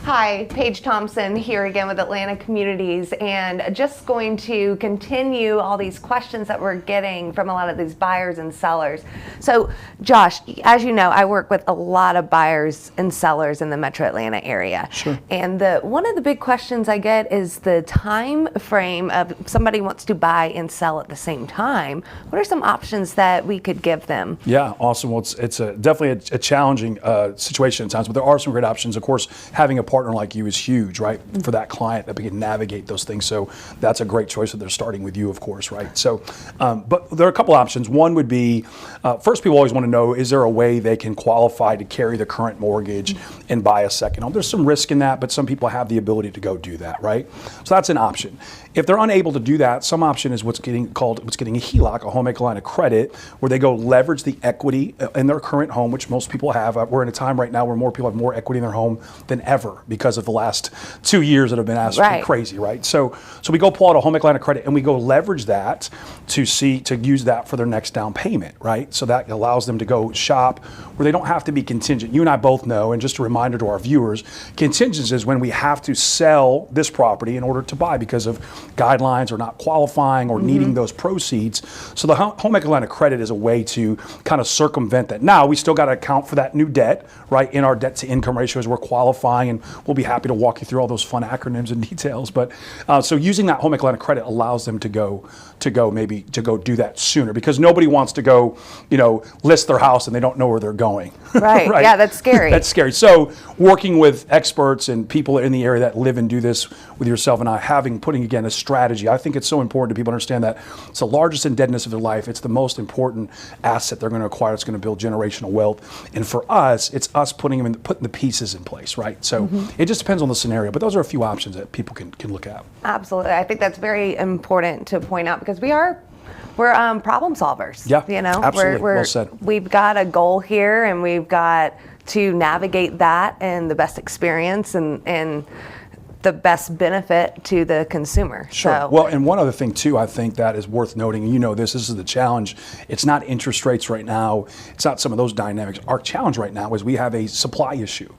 Hi, Paige Thompson here again with Atlanta Communities, and just going to continue all these questions that we're getting from a lot of these buyers and sellers. So Josh, as you know, I work with a lot of buyers and sellers in the Metro Atlanta area. Sure. And one of the big questions I get is the time frame of somebody wants to buy and sell at the same time. What are some options that we could give them? Yeah, awesome. Well, it's definitely a challenging situation at times, but there are some great options. Of course, having a partner like you is huge, right, for that client that we can navigate those things. So that's a great choice that they're starting with you, of course, right? So, but there are a couple options. One would be, first, people always want to know, is there a way they can qualify to carry the current mortgage and buy a second home? There's some risk in that, but some people have the ability to go do that, right? So that's an option. If they're unable to do that, some option is what's getting a HELOC, a home equity line of credit, where they go leverage the equity in their current home, which most people have. We're in a time right now where more people have more equity in their home than ever because of the last 2 years that have been absolutely crazy, right? So we go pull out a home equity line of credit and we go leverage that to use that for their next down payment, right? So that allows them to go shop where they don't have to be contingent. You and I both know, and just a reminder to our viewers, contingency is when we have to sell this property in order to buy because of guidelines or not qualifying or needing those proceeds. So the home equity line of credit is a way to kind of circumvent that. Now, we still got to account for that new debt, right, in our debt to income ratio as we're qualifying, and we'll be happy to walk you through all those fun acronyms and details. But so using that home equity line of credit allows them to go do that sooner, because nobody wants to go, list their house and they don't know where they're going. Right. Right? Yeah, that's scary. That's scary. So working with experts and people in the area that live and do this with yourself and I, putting again a strategy, I think it's so important to people to understand that it's the largest indebtedness of their life. It's the most important asset they're going to acquire. It's going to build generational wealth. And for us, it's us putting the pieces in place, right? So it just depends on the scenario. But those are a few options that people can look at. Absolutely. I think that's very important to point out, because we're problem solvers. Yeah, absolutely. Well said. We've got a goal here, and we've got to navigate that and the best experience and the best benefit to the consumer. Sure. So. Well, and one other thing too, I think that is worth noting, and this is the challenge. It's not interest rates right now. It's not some of those dynamics. Our challenge right now is we have a supply issue.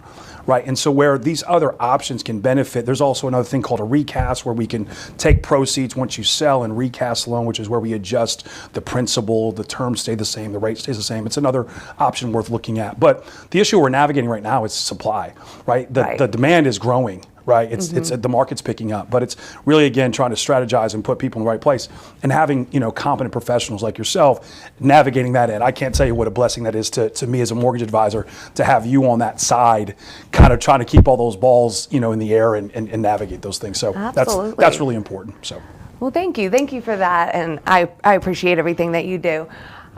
Right, and so where these other options can benefit, there's also another thing called a recast, where we can take proceeds once you sell and recast the loan, which is where we adjust the principal, the terms stay the same, the rate stays the same. It's another option worth looking at. But the issue we're navigating right now is supply, right? The demand is growing. Right, it's the market's picking up, but it's really, again, trying to strategize and put people in the right place, and having competent professionals like yourself navigating that in. I can't tell you what a blessing that is to me as a mortgage advisor, to have you on that side, kind of trying to keep all those balls in the air and navigate those things. So that's really important. So. Well, thank you for that, and I appreciate everything that you do.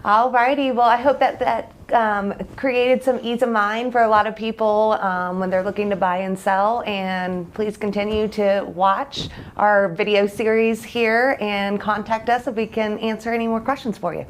All righty. Well, I hope that created some ease of mind for a lot of people when they're looking to buy and sell. And please continue to watch our video series here and contact us if we can answer any more questions for you.